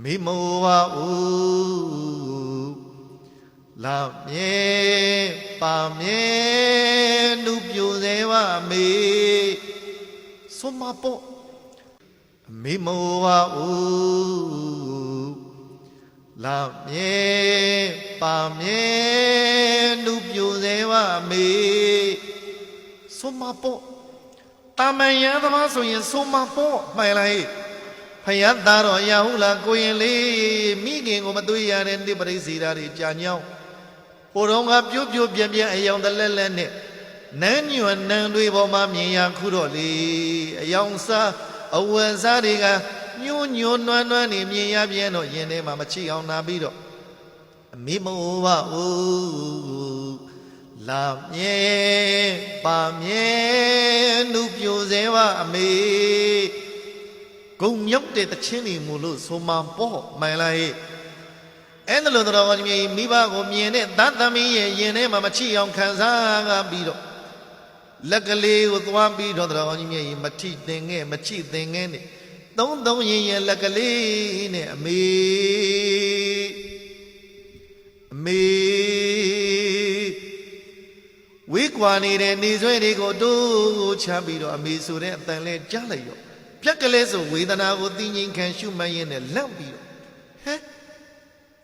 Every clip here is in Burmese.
မိမောဝါဥလာမြေပါမြေနုပြိုစေဝမေဆိုမပေါ့မိမောဝါဥလာမြေပါမြေနုပြိုစေဝမေဆိုမပေါ့တာမန်ရသမားဆိုရင်ဆိုမပေါ့မှန်လားဖယားသားတော်ရဟုလားကိုရင်လေးမိခင်ကိုမတွေ့ရတဲ့တိပရိစီဓာတွေကြာညောင်းဟိုတော့ကပြို့ပြို့ပြက်ပြက်အယောင်တလက်လက်နဲ့နန်းညွန်နန်းတွေပေါ်မှာမြင်ရခုတော့လေအယောင်စားအဝယ်စားတွေကညွညွနွမ်းနွမ်းနေမြင်ရပြန်တော့ရင်ထဲမှာမချီအောင်နာပြီးတော့အမိမောဝဥလာမြေပါမြေနုပြိုစေဝအမေဂုံမြုပ်တဲ့တခြင်းတွေမို့လို့ဆိုမှပေါ့မှန်လားဟဲ့အဲ့ဒါလို့တော်ကောင်းကြီးမိဘကိုမြင်တဲ့သတ္တမီးရဲ့ရင်ထဲမှာမချီအောင်ခံစားပြီးတော့လက်ကလေးကိုသွားပြီးတော့တော်ကောင်းကြီးမထိသင်ခဲ့မချီသင်ခဲ့နဲ့သုံးရင်ရဲ့လက်ကလေးနဲ့အမေဝေးကွာနေတဲ့နေဆွဲတွေကိုတိုးချပြီးတော့အမေဆိုတဲ့အတန်လဲကြားလိုက်ရောပြက်ကလေးဆိုဝေဒနာကိုသိငြိမ်ခံရှုမှတ်ရင်းနဲ့လန့်ပြီးတော့ဟဲ့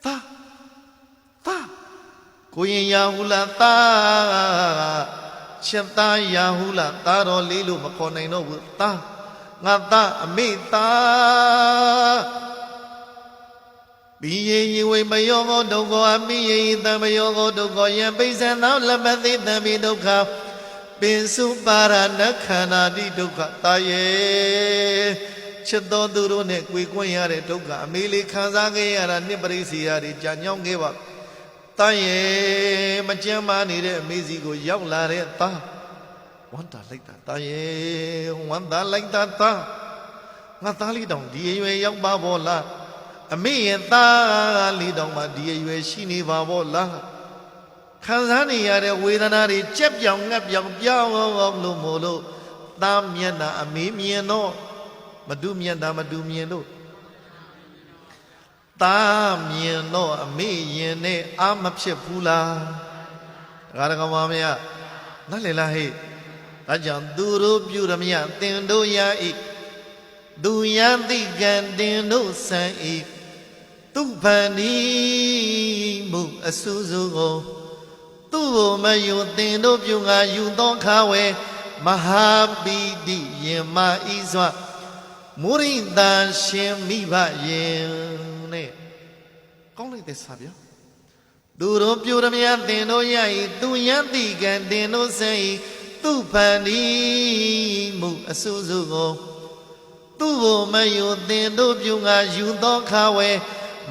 သားကိုရင်ရဟုလားသားချက်သားရဟုလားသားတော်လေးလို့မခေါ်နိုင်တော့ဘူးသားငါသားအမေသားဘိယေယဝေမယောဂောဒုက္ခအမိယေသံမယောဂောဒုက္ခယံပိစံသောလမသိသံမိဒုက္ခပင်စုပါရဏခန္ဓာတိဒုက္ခတာယေချစ်တော်သူတို့နဲ့ကြွေကွင်းရတဲ့ဒုက္ခအမေလေးခံစားခဲ့ရတာနှစ်ပရိစီယာတွေကြာညောင်းခဲ့ပါတာယေမကြမ်းမာနေတဲ့အမေစီကိုရောက်လာတဲ့သားဝမ်းသာလိုက်တာတာယေဝမ်းသာလိုက်တာသားငါသားလေးတောင်ဒီအရွယ်ရောက်ပါဘောလားအမေရဲ့သားလေးတောင်မှဒီအရွယ်ရှိနေပါဘောလားခံစားနေရတဲ့ဝေဒနာတွေကြက်ပြောင်ငတ်ပြောင်ပြောင်းလို့မို့လို့သားမျက်နှာအမေမြင်တော့မတူမျက်နှာမတူမြင်လို့သားမြင်တော့အမေရင်နဲ့အာမဖြစ်ဘူးလားဒကာဒကာမမယနားလည်လားဟဲ့ဒါကြောင့်သူတို့ပြုရမြသင်တို့ရဤသူယံတိကံတင်တို့ဆံဤသူဖန်ဒီမှုအဆူဆူကိုသူ့ကိုမယူသင်တို့ပြုငါယူသောခါဝဲမဟာပိတိယင်မာဤစွာမုရိတန်ရှင်မိဘယင်နဲ့ကောင်းလိုက်တဲ့စာဗျာသူတို့ပြုရမြသင်တို့ရဤသူယံတိကံတင်တို့ဆံဤသူဖန်ဒီမှုအဆူဆူကိုသူ့ကိုမယူသင်တို့ပြုငါယူသောခါဝဲ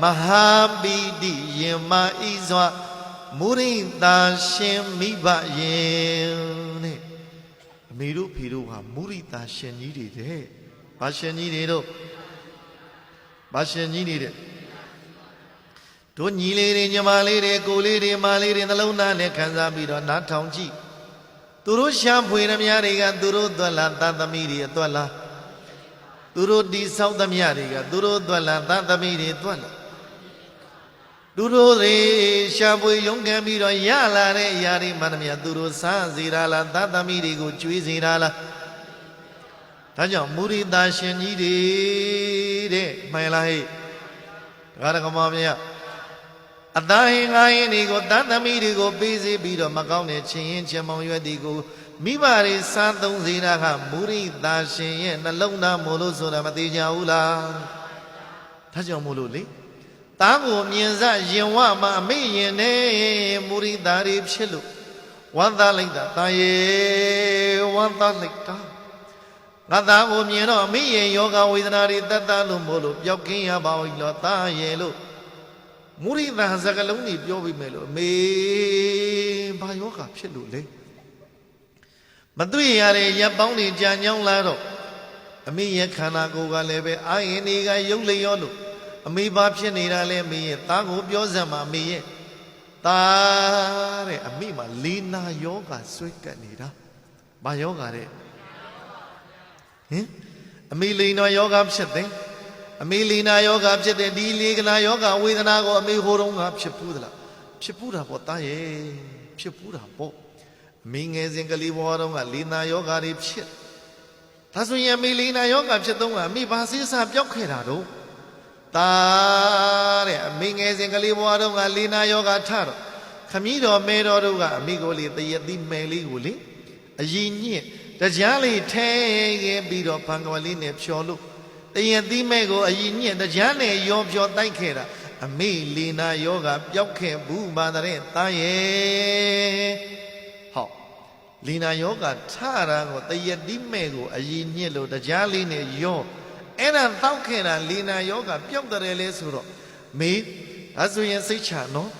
မဟာပိတိယင်မာဤစွာမုရိတာရှင်မိဘယင်နဲ့အမေတို့ဖေတို့ဟာမုရိတာရှင်ကြီးတွေတဲ့ဘာရှင်ကြီးတွေတို့ဘာရှင်ကြီးတွေတဲ့တို့ညီလေးတွေညီမလေးတွေကိုလေးတွေမလေးတွေနှလုံးသားနဲ့ခံစားပြီးတော့နားထောင်ကြည့်သူတို့ရှာဖွေသမျှတွေကသူတို့သွက်လာသသမီးတွေအသွက်လာသူတို့တိဆောက်သမျှတွေကသူတို့သွက်လာသသမီးတွေသွက်လာသူတို့တွေရှာဖွေရုန်းကန်ပြီးတော့ရလာတဲ့အရာတွေမှန်သမျှသူတို့စားစေတာလားသသမီးတွေကိုကျွေးစေတာလားဒါကြောင့်မုရိတာရှင်ကြီးတွေတဲ့မှန်လားဟဲ့ဒကာဒကမမယအသားဟင်းငါးဟင်းတွေကိုသသမီးတွေကိုပေးစေပြီးတော့မကောင်းတဲ့ချင်းရင်ချင်မောင်ရွက်တွေကိုမိဘတွေစားသုံးစေတာကမုရိတာရှင်ရဲ့နှလုံးသားမို့လို့ဆိုတာမသိကြဘူးလားဒါကြောင့်မို့လို့လေသားကိုမြင်စရင်ဝမှာအမေရင်နဲ့မုရိတာတွေဖြစ်လို့ဝမ်းသာလိုက်တာတာယေဝမ်းသာလိုက်တာငါသားကိုမြင်တော့အမေရင်ယောဂဝေဒနာတွေတတ်တာလို့မို့လို့ပျောက်ကင်းရပါဦးလို့တာယေလို့မုရိတာစကလုံးကြီးပြောပြီးမယ်လို့အမေဘာယောဂဖြစ်လို့လဲမတွေ့ရတဲ့ရပ်ပေါင်းတွေကြာညောင်းလာတော့အမေရဲ့ခန္ဓာကိုယ်ကလည်းပဲအာရင်တွေကရုပ်လျောလို့အမေဘာဖြစ်နေတာလဲအမေရဲ့သားကိုပြောစမ်းမှာအမေရဲ့သားတဲ့အမေမှာလေနာယောဂဆွဲကပ်နေတာဘာယောဂတဲ့ဟင်အမေလေနာယောဂဖြစ်တယ် အမေလီနာယောဂဖြစ်တဲ့ဒီလေကနာယောဂဝေဒနာကိုအမေဟိုတုန်းကဖြစ်ဘူးသလားဖြစ်ဘူးတာပေါ့တာရဲ့ဖြစ်ဘူးတာပေါ့အမေငယ်စဉ်ကလေးဘဝတုန်းကလေနာယောဂတွေဖြစ်ဒါဆိုရင်အမေလီနာယောဂဖြစ်တော့အမေဘာစိစပျောက်ခဲ့တာတော့တာတဲ့အမေငယ်စဉ်ကလေးဘဝတုန်းကလေနာယောဂထတော့ခမည်းတော်မဲတော်တို့ကအမိကိုလေတရတိမဲလေးကိုလေအရင်ညစ်တရားလေးထဲခဲ့ပြီးတော့ဘံကဝလေးနဲ့ဖြော်လို့တရတိမဲကိုအရင်ညစ်တရားနဲ့ရောဖြော်တိုက်ခဲ့တာအမိလီနာယောဂပျောက်ခဲ့ဘူးပါတဲ့တာရဲ့ဟောလီနာယောဂထတာကိုတရတိမဲကိုအရင်ညစ်လို့တရားလေးနဲ့ရောအဲ့ဒါတောက်ခဲ့တာလီနာယောဂပျောက်တယ်လေဆိုတော့မေအဲ့ဆိုရင်စိတ်ချနော်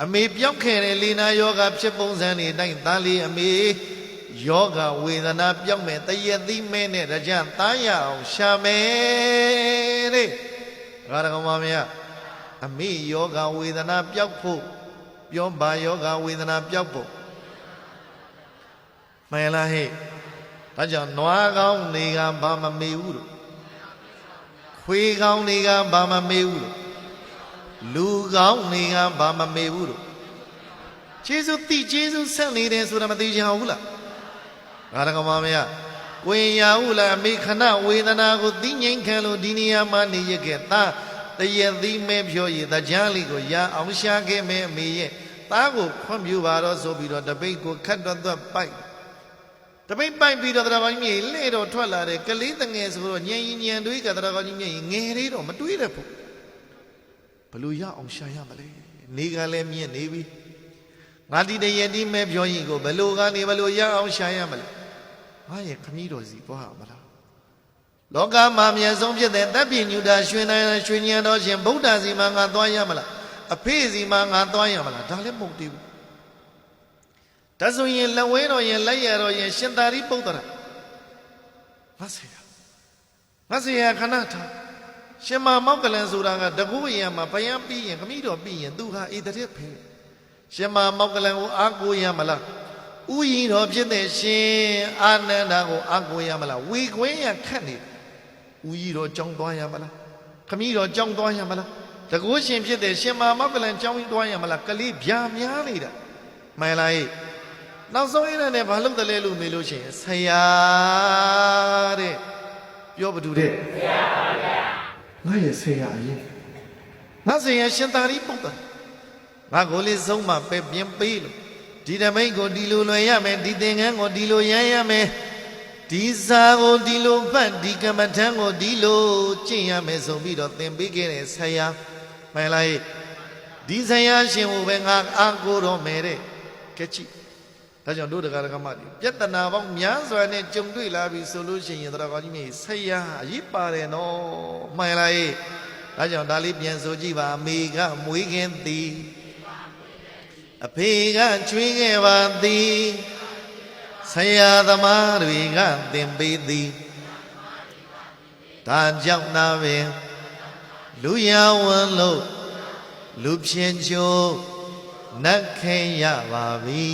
အမေပျောက်ခဲ့တဲ့လေနာယောဂဖြစ်ပုံစံနေတိုင်းသားလေးအမေယောဂဝေဒနာပျောက်မဲ့တရတိမဲနဲ့တကြသားရအောင်ရှာမယ်တဲ့ဒါကကောင်မမရအမေယောဂဝေဒနာပျောက်ဖို့ပြောပါယောဂဝေဒနာပျောက်ဖို့မှန်လားဟဲ့ဒါကြောင့်နွားကောင်းနေကဘာမမေဘူးလို့ခွေးကောင်းနေကဘာမမေဘူးလို့လူကောင်းနေကဘာမမေဘူးလို့ကျေးဇူးတိကျေးဇူးဆက်နေတယ်ဆိုတာမသိကြဘူးလားဒါကမှမရကိုရင်ရဟုလားအမေခဏဝေဒနာကိုသိငြိမ်ခံလို့ဒီနေရာမှာနေရခဲ့သားတရသိမဲဖြောရည်တရားလေးကိုရအောင်ရှာခဲ့မယ်အမေရဲ့သားကိုခွင့်ပြုပါတော့ဆိုပြီးတော့တပိတ်ကိုခတ်တော့ပိုက်တပိတ်ပိုက်ပြီးတော့တရားကောင်းကြီးမြေလှဲ့တော့ထွက်လာတယ်ကလေးတငယ်ဆိုတော့ညံညံတွေးကတရားကောင်းကြီးမြေငယ်လေးတော့မတွေးတတ်ဘူးဘလို့ရအောင်ရှာရမလဲနေကလည်းမြင့်နေပြီငါဒီတရတိမဲပြောရင်ကိုဘလို့ကနေဘလို့ရအောင်ရှာရမလဲငါရဲ့ခမည်းတော်စီသွားမလားလောကမှာအမြတ်ဆုံးဖြစ်တဲ့တပ်ပြညုတာရွှေနိုင်ရွှေညံတော်ရှင်ဗုဒ္ဓစီမှာငါသွားရမလားအဖေစီမှာငါသွားရမလားဒါလည်းမဟုတ်သေးဘူးဒါဆိုရင်လက်ဝဲတော်ရင်လက်ရတော်ရင်ရှင်သာရိပုတ္တရာငါဆေရခဏထားရှင်မမောက်ကလန်ဆိုတာကတကူအရာမှာဘယံပြီးရင်ခမည်းတော်ပြီးရင်သူဟာဧတရက်ဖဲရှင်မမောက်ကလန်ကိုအားကိုးရမလားဥယျာဉ်တော်ဖြစ်တဲ့ရှင်အာနန္ဒာကိုအားကိုးရမလားဝေခွင်းရခတ်နေဥယျာဉ်တော်ကြောင်းသွားရမလားခမည်းတော်ကြောင်းသွားရမလားတကူရှင်ဖြစ်တဲ့ရှင်မမောက်ကလန်ကြောင်းသွားရမလားကလေးဗျာများနေတာမှန်လားနောက်ဆုံးအဲ့ဒါနဲ့ဘာလုပ်တယ်လဲလို့မေးလို့ရှိရင်ဆရာတဲ့ပြောဘသူတဲ့ဆရာပါဗျာငါရဲ့ဆရာအရင်ငါဆရာရှင်သာရိပုတ္တရာငါကိုလေးဆုံးမပဲပြင်ပေးလို့ဒီတမိတ်ကိုဒီလိုလွယ်ရမယ်ဒီသင်္ကန်းကိုဒီလိုရမ်းရမယ်ဒီစာကိုဒီလိုဖတ်ဒီကမ္မထံကိုဒီလိုကျင့်ရမယ်ဆိုပြီးတော့သင်ပေးခဲ့တဲ့ဆရာမှန်လားဒီဆရာရှင်ကိုပဲငါအားကိုးတော့မယ်တဲ့ကဲကြည့်ဒါကြောင့်တို့တရားဓမ္မတွေပြဿနာပေါင်းများစွာနဲ့ကြုံတွေ့လာပြီဆိုလို့ရှိရင်တရားကောင်းကြီးမြေဆရာအရေးပါတယ်နော်မှန်လားဒါကြောင့်ဒါလေးပြန်ဆိုကြည့်ပါအမေကမွေးခင်သည်အဖေကချွေးခဲ့ပါသည်ဆရာသမားတွေကသင်ပေးသည်ဒါကြောင့်နာပင်လူရဝံလို့လူဖြင့်ချိုးနတ်ခဲရပါပြီ